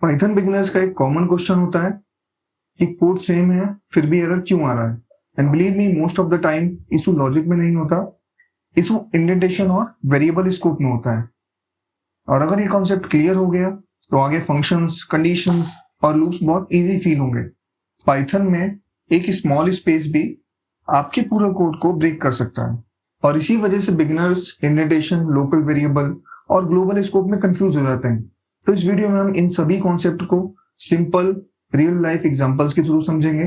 Python beginners का एक common question होता है कि कोड सेम है फिर भी एरर क्यों आ रहा है। And believe me, most of the time issue logic में नहीं होता, इशू इंडेंटेशन और वेरिएबल स्कोप में होता है। और अगर ये कॉन्सेप्ट क्लियर हो गया तो आगे फंक्शंस, कंडीशंस और लूप्स बहुत इजी फील होंगे। पाइथन में एक स्मॉल स्पेस भी आपके पूरे कोड को ब्रेक कर सकता है और इसी वजह से बिगिनर्स इंडेंटेशन, लोकल वेरिएबल और ग्लोबल स्कोप में कंफ्यूज हो जाते हैं। तो इस वीडियो में हम इन सभी कॉन्सेप्ट को सिंपल रियल लाइफ एग्जांपल्स के थ्रू समझेंगे।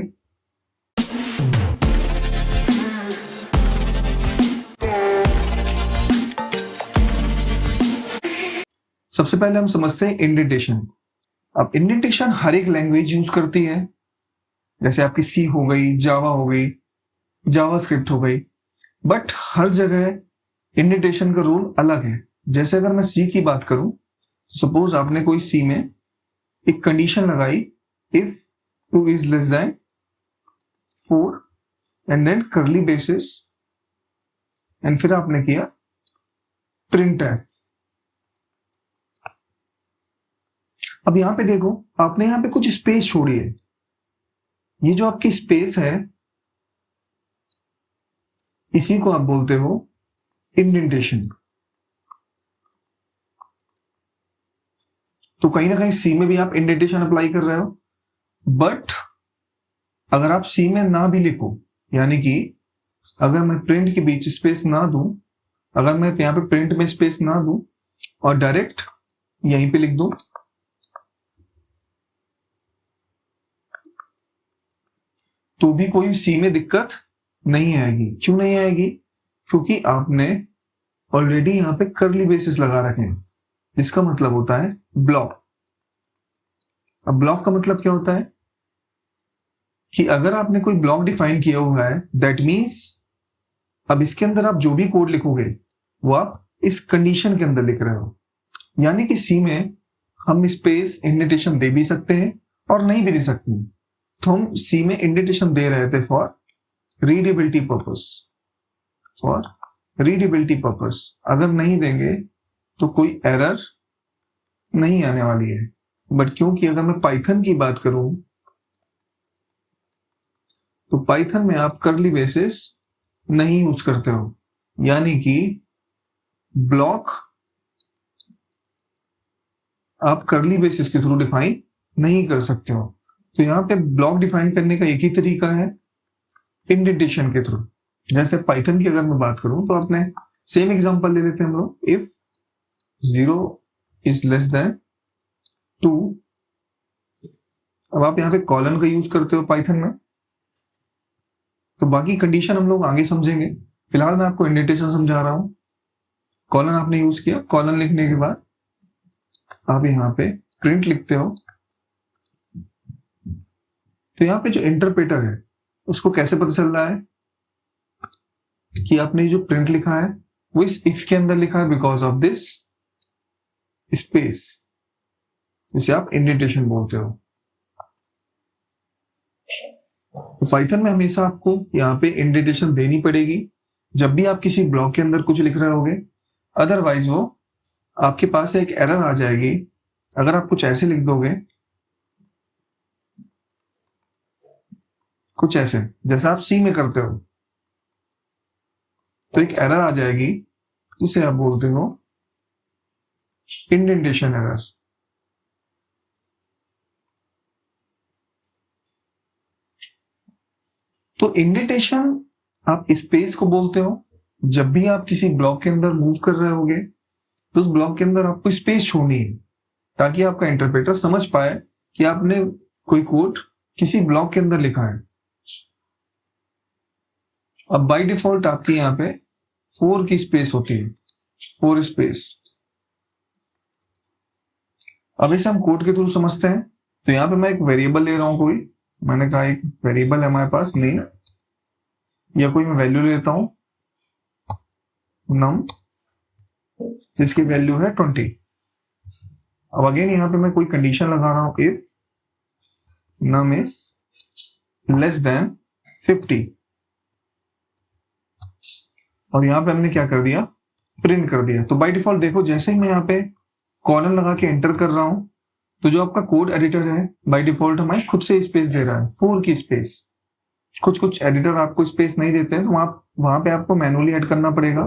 सबसे पहले हम समझते हैं इंडेंटेशन। अब इंडेंटेशन हर एक लैंग्वेज यूज करती है, जैसे आपकी सी हो गई, जावा हो गई, जावास्क्रिप्ट हो गई, बट हर जगह इंडेंटेशन का रूल अलग है। जैसे अगर मैं सी की बात करूं, सपोज आपने कोई सी में एक कंडीशन लगाई, if 2 is less than 4 and then curly braces and फिर आपने किया प्रिंट एफ। अब यहां पे देखो, आपने यहां पे कुछ स्पेस छोड़ी है। ये जो आपकी स्पेस है, इसी को आप बोलते हो इंडेंटेशन। तो कहीं ना कहीं सी में भी आप इंडेंटेशन अप्लाई कर रहे हो, बट अगर आप सी में ना भी लिखो, यानी कि अगर मैं प्रिंट के बीच स्पेस ना दूं, अगर मैं यहां पे प्रिंट में स्पेस ना दूं और डायरेक्ट यहीं पे लिख दूं, तो भी कोई सी में दिक्कत नहीं आएगी। क्यों नहीं आएगी? क्योंकि आपने ऑलरेडी यहां पे करली बेसिस लगा रखे हैं। इसका मतलब होता है ब्लॉक। अब ब्लॉक का मतलब क्या होता है कि अगर आपने कोई ब्लॉक डिफाइन किया हुआ है, दैट मीन्स अब इसके अंदर आप जो भी कोड लिखोगे वो आप इस कंडीशन के अंदर लिख रहे हो। यानी कि सी में हम स्पेस इंडेंटेशन दे भी सकते हैं और नहीं भी दे सकते हैं। तो हम सी में इंडेंटेशन दे रहे थे for readability purpose, for readability purpose. अगर नहीं देंगे तो कोई एरर नहीं आने वाली है। बट क्योंकि अगर मैं पाइथन की बात करूं तो पाइथन में आप करली बेसिस नहीं यूज करते हो, यानी कि ब्लॉक आप करली बेसिस के थ्रू डिफाइन नहीं कर सकते हो। तो यहां पे ब्लॉक डिफाइन करने का एक ही तरीका है, इंडेंटेशन के थ्रू। जैसे पाइथन की अगर मैं बात करूं तो आपने सेम एग्जांपल ले लेते हैं हम लोग, इफ 0 इज लेस देन 2। अब आप यहां पे कॉलन का यूज करते हो पाइथन में, तो बाकी कंडीशन हम लोग आगे समझेंगे। फिलहाल मैं आपको इंडेंटेशन समझा रहा हूं। कॉलन आपने यूज किया, कॉलन लिखने के बाद आप यहां पे प्रिंट लिखते हो। तो यहां पे जो इंटरप्रेटर है उसको कैसे पता चल रहा है कि आपने जो प्रिंट लिखा है वो इस इफ के अंदर लिखा है, बिकॉज ऑफ दिस स्पेस, जिसे आप इंडेंटेशन बोलते हो। तो पाइथन में हमेशा आपको यहाँ पे इंडेंटेशन देनी पड़ेगी जब भी आप किसी ब्लॉक के अंदर कुछ लिख रहे होगे, अदरवाइज वो आपके पास एक एरर आ जाएगी। अगर आप कुछ ऐसे लिख दोगे, कुछ ऐसे जैसे आप सी में करते हो, तो एक एरर आ जाएगी जिसे आप बोलते हो इंडेंटेशन एरर। तो इंडेंटेशन आप स्पेस को बोलते हो। जब भी आप किसी ब्लॉक के अंदर मूव कर रहे होगे तो उस ब्लॉक के अंदर आपको स्पेस छोड़नी है, ताकि आपका इंटरप्रेटर समझ पाए कि आपने कोई कोड किसी ब्लॉक के अंदर लिखा है। अब बाय डिफॉल्ट आपकी यहाँ पे 4 की स्पेस होती है, 4 स्पेस। अब इसे हम कोड के थ्रू समझते हैं। तो यहाँ पे मैं एक वेरिएबल ले रहा हूं, कोई मैंने कहा एक वेरिएबल है हमारे पास नेम, या कोई मैं वैल्यू लेता हूं नम, जिसकी वैल्यू है 20। अब अगेन यहाँ पे मैं कोई कंडीशन लगा रहा हूं, if num is less than 50, और यहां पे हमने क्या कर दिया, प्रिंट कर दिया। तो बाय डिफॉल्ट देखो, जैसे ही मैं यहाँ पे कॉलन लगा के एंटर कर रहा हूं तो जो आपका कोड एडिटर है बाय डिफॉल्ट हमें खुद से स्पेस दे रहा है, 4 की स्पेस। कुछ एडिटर आपको स्पेस नहीं देते हैं, तो वहां पे आपको मैनुअली ऐड करना पड़ेगा।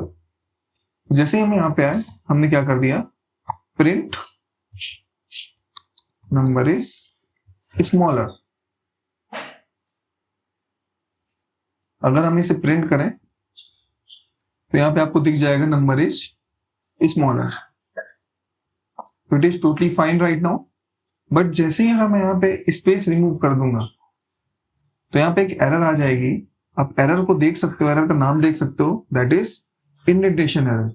जैसे हम यहाँ पे आए, हमने क्या कर दिया, प्रिंट नंबर इज स्मॉलर। अगर हम इसे प्रिंट करें तो यहाँ पे आपको दिख जाएगा number is smaller. It is totally fine right now. But जैसे ही मैं यहाँ पे स्पेस रिमूव कर दूंगा तो यहाँ पे एक एरर आ जाएगी। आप एरर को देख सकते हो, एरर का नाम देख सकते हो, दैट इज इंडेंटेशन एरर।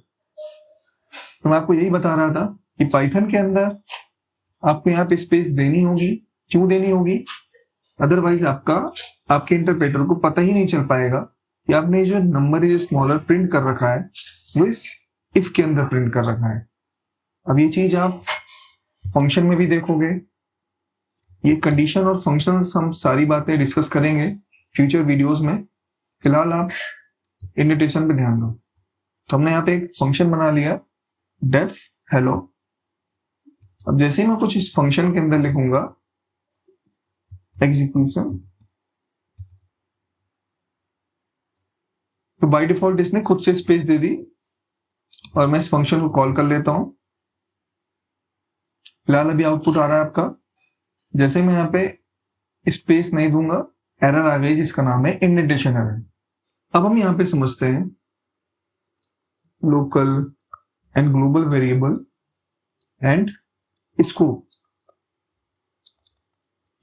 तो मैं आपको यही बता रहा था कि पाइथन के अंदर आपको यहाँ पे स्पेस देनी होगी। क्यों देनी होगी? अदरवाइज आपके इंटरप्रेटर को पता ही नहीं चल पाएगा कि आपने जो नंबर इज स्मॉलर प्रिंट कर रखा है वो इस इफ के अंदर प्रिंट कर रखा है। अब ये चीज आप फंक्शन में भी देखोगे। ये कंडीशन और फंक्शंस हम सारी बातें डिस्कस करेंगे फ्यूचर वीडियोस में। फिलहाल आप इंडेंटेशन पे ध्यान दो। तो हमने यहाँ पे एक फंक्शन बना लिया डेफ हेलो। अब जैसे ही मैं कुछ इस फंक्शन के अंदर लिखूंगा एग्जीक्यूशन, तो बाय डिफॉल्ट इसने खुद से स्पेस दे दी और मैं इस फंक्शन को कॉल कर लेता हूं। फिलहाल अभी आउटपुट आ रहा है आपका। जैसे मैं यहाँ पे स्पेस नहीं दूंगा, एरर आ गई जिसका नाम है इंडेंटेशन एरर। अब हम यहाँ पे समझते हैं local and global variable and scope.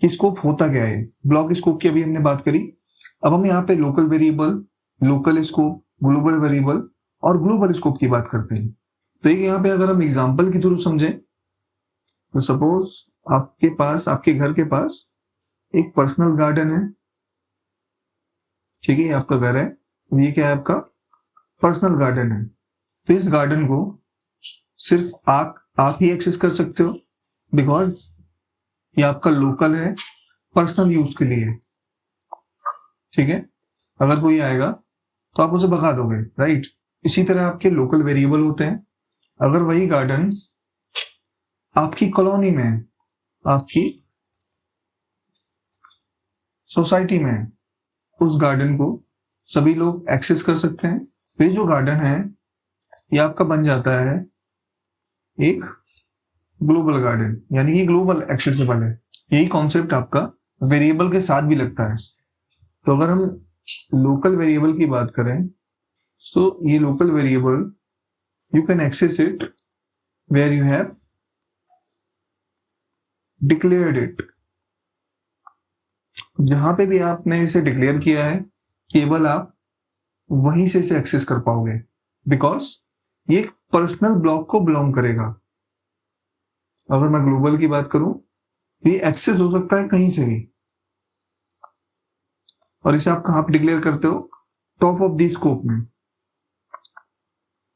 Scope होता क्या है? ब्लॉक स्कोप की अभी हमने बात करी। अब हम यहाँ पे local variable, local scope, global variable और ग्लोबल स्कोप की बात करते हैं। तो एक यहाँ पे अगर हम एग्जांपल के थ्रू समझें तो सपोज आपके घर के पास एक पर्सनल गार्डन है। ठीक है, आपका घर है, ये क्या है? आपका पर्सनल गार्डन है। तो इस गार्डन को सिर्फ आप ही एक्सेस कर सकते हो, बिकॉज ये आपका लोकल है, पर्सनल यूज के लिए। ठीक है, अगर कोई आएगा तो आप उसे भगा दोगे, राइट? इसी तरह आपके लोकल वेरिएबल होते हैं। अगर वही गार्डन आपकी कॉलोनी में है, आपकी सोसाइटी में है, उस गार्डन को सभी लोग एक्सेस कर सकते हैं। तो ये जो गार्डन है ये आपका बन जाता है एक ग्लोबल गार्डन, यानी कि ग्लोबल एक्सेसिबल है। यही कॉन्सेप्ट आपका वेरिएबल के साथ भी लगता है। तो अगर हम लोकल वेरिएबल की बात करें, सो ये local variable you can access it where you have declared it. जहां पे भी आपने इसे डिक्लेयर किया है केवल आप वहीं से इसे एक्सेस कर पाओगे, बिकॉज ये एक पर्सनल ब्लॉक को बिलोंग करेगा। अगर मैं ग्लोबल की बात करूं तो ये एक्सेस हो सकता है कहीं से भी, और इसे आप कहां पे डिक्लेयर करते हो? टॉप ऑफ द स्कोप में,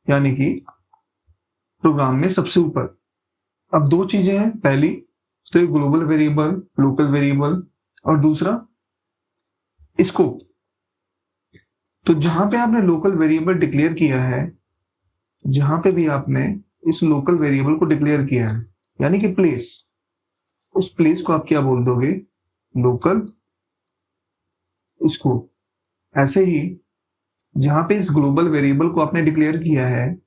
यानी कि प्रोग्राम में सबसे ऊपर। अब दो चीजें हैं, पहली तो ये ग्लोबल वेरिएबल, लोकल वेरिएबल, और दूसरा स्कोप। तो जहां पे आपने लोकल वेरिएबल डिक्लेयर किया है, जहां पे भी आपने इस लोकल वेरिएबल को डिक्लेयर किया है, यानी कि प्लेस, उस प्लेस को आप क्या बोल दोगे? Local scope. ऐसे ही जहां पे इस ग्लोबल वेरिएबल को आपने डिक्लेयर किया है,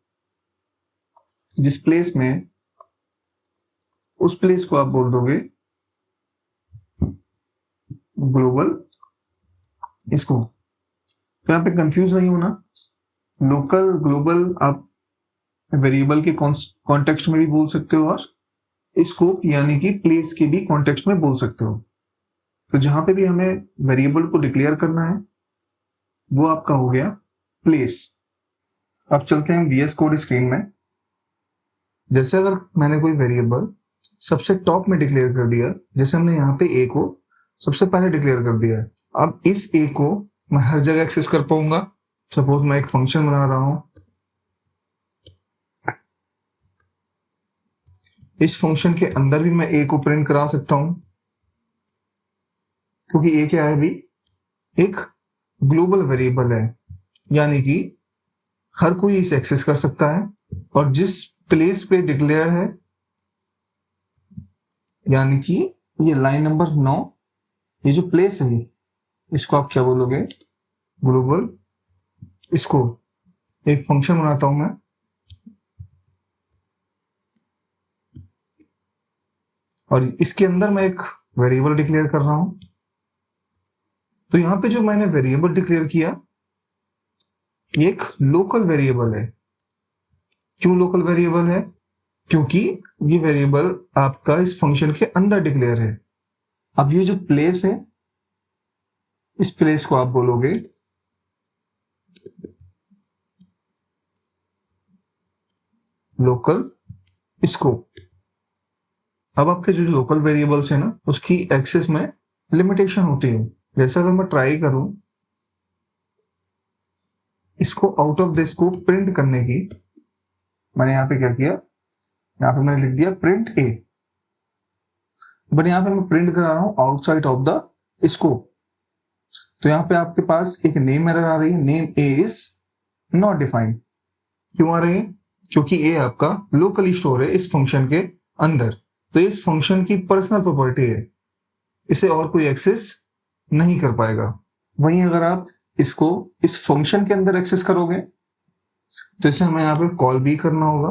जिस प्लेस में, उस प्लेस को आप बोल दोगे ग्लोबल स्कोप। तो यहाँ पे कंफ्यूज नहीं होना। लोकल ग्लोबल आप वेरिएबल के कॉन्टेक्स्ट में भी बोल सकते हो, और स्कोप यानी कि प्लेस के भी कॉन्टेक्स्ट में बोल सकते हो। तो जहां पे भी हमें वेरिएबल को डिक्लेयर करना है वो आपका हो गया प्लेस। अब चलते हैं VS कोड स्क्रीन में। जैसे अगर मैंने कोई वेरिएबल सबसे टॉप में डिक्लेयर कर दिया, जैसे हमने यहाँ पे a को सबसे पहले डिक्लेयर कर दिया है, अब इस a को मैं हर जगह एक्सेस कर पाऊंगा। सपोज मैं एक फंक्शन बना रहा हूं, इस फंक्शन के अंदर भी मैं a को प्रिंट करा सकता हूं, क्योंकि a क्या है? भी एक ग्लोबल वेरिएबल है, यानी कि हर कोई इसे एक्सेस कर सकता है, और जिस प्लेस पे डिक्लेयर है यानी कि ये लाइन नंबर 9, ये जो प्लेस है इसको आप क्या बोलोगे, ग्लोबल। इसको एक फंक्शन बनाता हूं मैं, और इसके अंदर मैं एक वेरिएबल डिक्लेयर कर रहा हूं। तो यहां पे जो मैंने वेरिएबल डिक्लेयर किया ये एक लोकल वेरिएबल है। क्यों लोकल वेरिएबल है? क्योंकि ये वेरिएबल आपका इस फंक्शन के अंदर डिक्लेयर है। अब ये जो प्लेस है, इस प्लेस को आप बोलोगे लोकल स्कोप। अब आपके जो लोकल वेरिएबल्स है ना, उसकी एक्सेस में लिमिटेशन होती है। जैसे अगर मैं ट्राई करूं इसको out of the scope print करने की, मैंने यहां पे क्या किया, यहां पे मैंने लिख दिया प्रिंट ए, बट यहां पे मैं प्रिंट करा रहा हूं आउटसाइड ऑफ द स्कोप। तो यहां पे आपके पास एक नेम एरर आ रही है, name A is not defined. क्यों आ रही है? क्योंकि ए आपका लोकली स्टोर है इस फंक्शन के अंदर, तो इस फंक्शन की पर्सनल प्रॉपर्टी है, इसे और कोई एक्सेस नहीं कर पाएगा। वहीं अगर आप इसको इस फंक्शन के अंदर एक्सेस करोगे तो इसे हमें यहां पे कॉल भी करना होगा।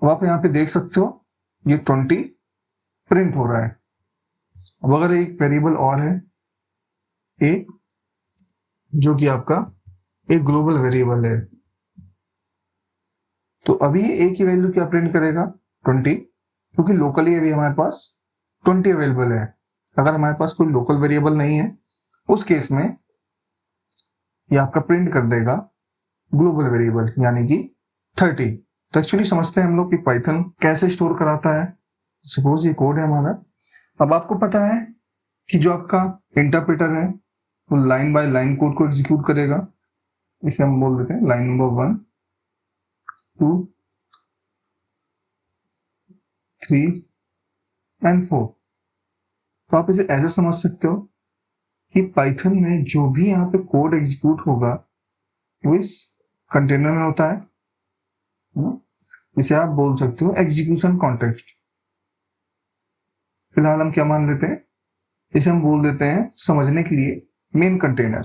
अब आप यहां पे देख सकते हो ये 20 प्रिंट हो रहा है। अब अगर एक वेरिएबल और है ए, जो कि आपका एक ग्लोबल वेरिएबल है, तो अभी ए की वैल्यू क्या प्रिंट करेगा, 20, क्योंकि लोकली अभी हमारे पास 20 अवेलेबल है। अगर हमारे पास कोई लोकल वेरिएबल नहीं है उस केस में ये आपका प्रिंट कर देगा ग्लोबल वेरिएबल, यानी कि 30। तो एक्चुअली समझते हैं हम लोग कि पाइथन कैसे स्टोर कराता है। सपोज ये कोड है हमारा। अब आपको पता है कि जो आपका इंटरप्रेटर है वो लाइन बाय लाइन कोड को एग्जीक्यूट करेगा। इसे हम बोल देते हैं लाइन नंबर 1, 2, 3 एंड 4। तो आप इसे ऐसे समझ सकते हो कि पाइथन में जो भी यहाँ पे कोड एग्जीक्यूट होगा वो इस कंटेनर में होता है ना? इसे आप बोल सकते हो एग्जीक्यूशन कॉन्टेक्स्ट। फिलहाल हम क्या मान लेते हैं, इसे हम बोल देते हैं समझने के लिए मेन कंटेनर।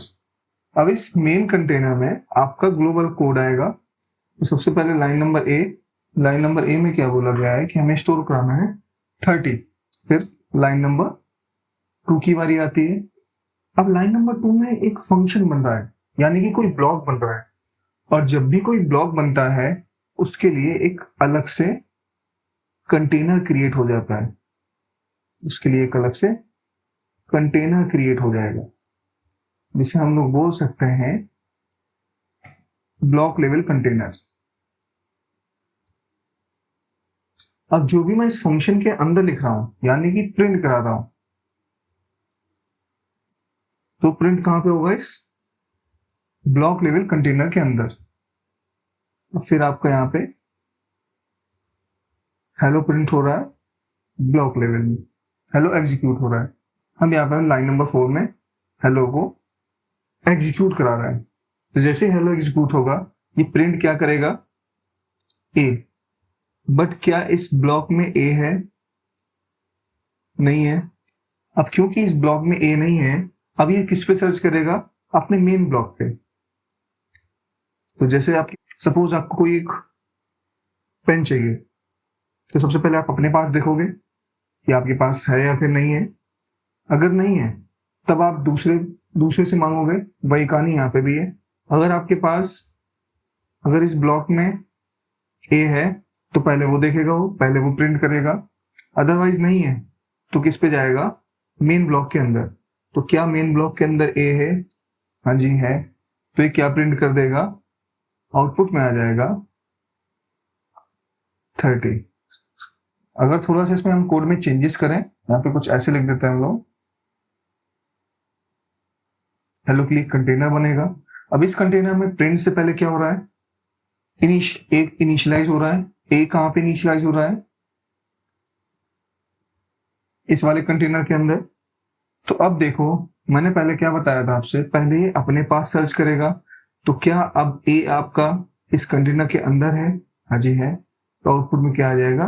अब इस मेन कंटेनर में आपका ग्लोबल कोड आएगा। तो सबसे पहले लाइन नंबर ए में क्या बोला गया है कि हमें स्टोर कराना है 30। फिर लाइन नंबर 2 की बारी आती है। अब लाइन नंबर 2 में एक फंक्शन बन रहा है, यानी कि कोई ब्लॉक बन रहा है, और जब भी कोई ब्लॉक बनता है उसके लिए एक अलग से कंटेनर क्रिएट हो जाता है, उसके लिए एक अलग से कंटेनर क्रिएट हो जाएगा, जिसे हम लोग बोल सकते हैं ब्लॉक लेवल कंटेनर। अब जो भी मैं इस फंक्शन के अंदर लिख रहा हूं, यानी कि प्रिंट करा रहा हूं, तो प्रिंट कहां पे होगा, इस ब्लॉक लेवल कंटेनर के अंदर। फिर आपका यहां पे हेलो प्रिंट हो रहा है ब्लॉक लेवल में, हेलो एग्जीक्यूट हो रहा है। हम यहाँ पे लाइन नंबर 4 में हेलो को एग्जीक्यूट करा रहा है। तो जैसे हेलो एग्जीक्यूट होगा ये प्रिंट क्या करेगा, ए। बट क्या इस ब्लॉक में ए है? नहीं है। अब क्योंकि इस ब्लॉक में ए नहीं है, अब ये किस पे सर्च करेगा, अपने मेन ब्लॉक पे। तो जैसे आप सपोज आपको कोई एक पेन चाहिए, तो सबसे पहले आप अपने पास देखोगे कि आपके पास है या फिर नहीं है। अगर नहीं है तब आप दूसरे से मांगोगे। वही कहानी यहाँ पे भी है। अगर आपके पास, अगर इस ब्लॉक में ए है तो पहले वो देखेगा, पहले वो प्रिंट करेगा। अदरवाइज नहीं है तो किस पे जाएगा, मेन ब्लॉक के अंदर। तो क्या मेन ब्लॉक के अंदर ए है? हाँ जी है। तो ये क्या प्रिंट कर देगा, आउटपुट में आ जाएगा 30। अगर थोड़ा सा इसमें हम कोड में चेंजेस करें, यहाँ पे कुछ ऐसे लिख देते हैं हम लोग, हेलो क्लिक कंटेनर बनेगा। अब इस कंटेनर में प्रिंट से पहले क्या हो रहा है, एक इनिशियलाइज हो रहा है। ए कहां पे इनिशियलाइज हो रहा है, इस वाले कंटेनर के अंदर। तो अब देखो मैंने पहले क्या बताया था आपसे, पहले ये अपने पास सर्च करेगा। तो क्या अब ए आपका इस कंटेनर के अंदर है? हाँ जी है। तो आउटपुट में क्या आ जाएगा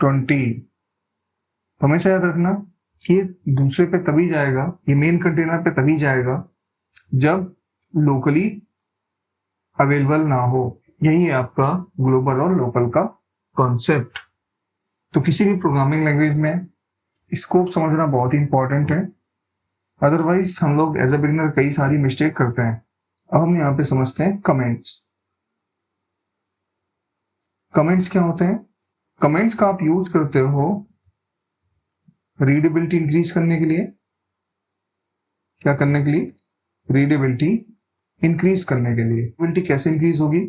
20। हमेशा याद रखना कि ये दूसरे पे तभी जाएगा, ये मेन कंटेनर पे तभी जाएगा जब लोकली अवेलेबल ना हो। यही है आपका ग्लोबल और लोकल का कॉन्सेप्ट। तो किसी भी प्रोग्रामिंग लैंग्वेज में स्कोप समझना बहुत ही इंपॉर्टेंट है, अदरवाइज हम लोग एज अ बिगिनर कई सारी मिस्टेक करते हैं। अब हम यहाँ पे समझते हैं कमेंट्स। कमेंट्स क्या होते हैं? कमेंट्स का आप यूज करते हो रीडेबिलिटी इंक्रीज करने के लिए। क्या करने के लिए? रीडेबिलिटी इंक्रीज करने के लिए। रीडेबिलिटी कैसे इंक्रीज होगी?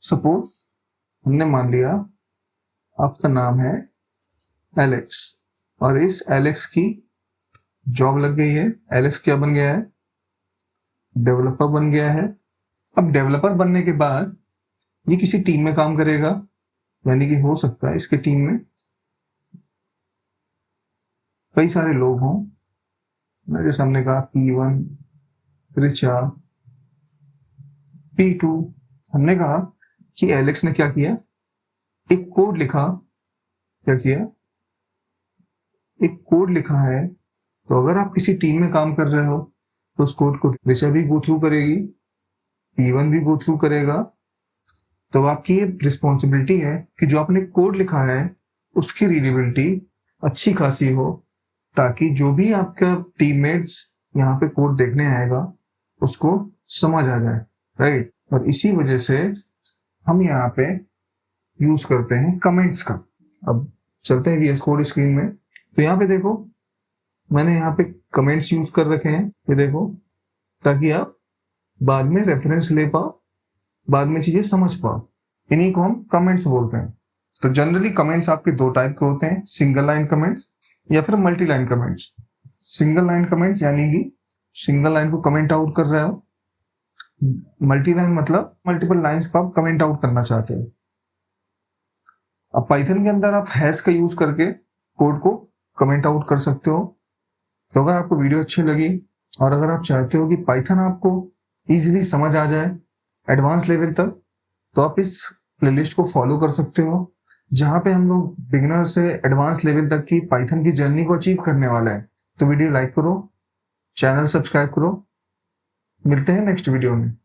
सपोज हमने मान लिया आपका नाम है एलेक्स और इस एलेक्स की जॉब लग गई है। एलेक्स क्या बन गया है? डेवलपर बन गया है। अब डेवलपर बनने के बाद ये किसी टीम में काम करेगा, यानी कि हो सकता है इसके टीम में कई सारे लोग हों। जैसे हमने कहा P1, रिचा, P2। हमने कहा कि एलेक्स ने क्या किया? एक कोड लिखा। क्या किया? एक कोड लिखा है। तो अगर आप किसी टीम में काम कर रहे हो तो उस कोड को रिचा भी गो थ्रू करेगी, P1 भी गो थ्रू करेगा। तो आपकी ये रिस्पॉन्सिबिलिटी है कि जो आपने कोड लिखा है उसकी रीडेबिलिटी अच्छी खासी हो, ताकि जो भी आपका टीममेट्स यहाँ पे कोड देखने आएगा उसको समझ आ जाए, राइट। और इसी वजह से हम यहाँ पे यूज करते हैं कमेंट्स का। अब चलते हैं VS कोड स्क्रीन में। तो यहाँ पे देखो मैंने यहाँ पे कमेंट्स यूज कर रखे हैं, ये देखो, ताकि आप बाद में रेफरेंस ले पाओ, बाद में चीजें समझ पाओ। इन्हीं को हम कमेंट्स बोलते हैं। तो जनरली कमेंट्स आपके दो टाइप के होते हैं, सिंगल लाइन कमेंट्स या फिर multi line comments. Single line comments यानी कि सिंगल लाइन को कमेंट आउट कर रहे हो। मल्टी लाइन मतलब मल्टीपल लाइंस को आप कमेंट आउट करना चाहते हो। अब पाइथन के अंदर आप हैश का यूज करके कोड को कमेंट आउट कर सकते हो। तो अगर आपको वीडियो अच्छी लगी और अगर आप चाहते हो कि पाइथन आपको इजीली समझ आ जाए एडवांस लेवल तक, तो आप इस प्लेलिस्ट को फॉलो कर सकते हो, जहां पे हम लोग बिगिनर से एडवांस लेवल तक की पाइथन की जर्नी को अचीव करने वाले हैं। तो वीडियो लाइक करो, चैनल सब्सक्राइब करो। मिलते हैं नेक्स्ट वीडियो में।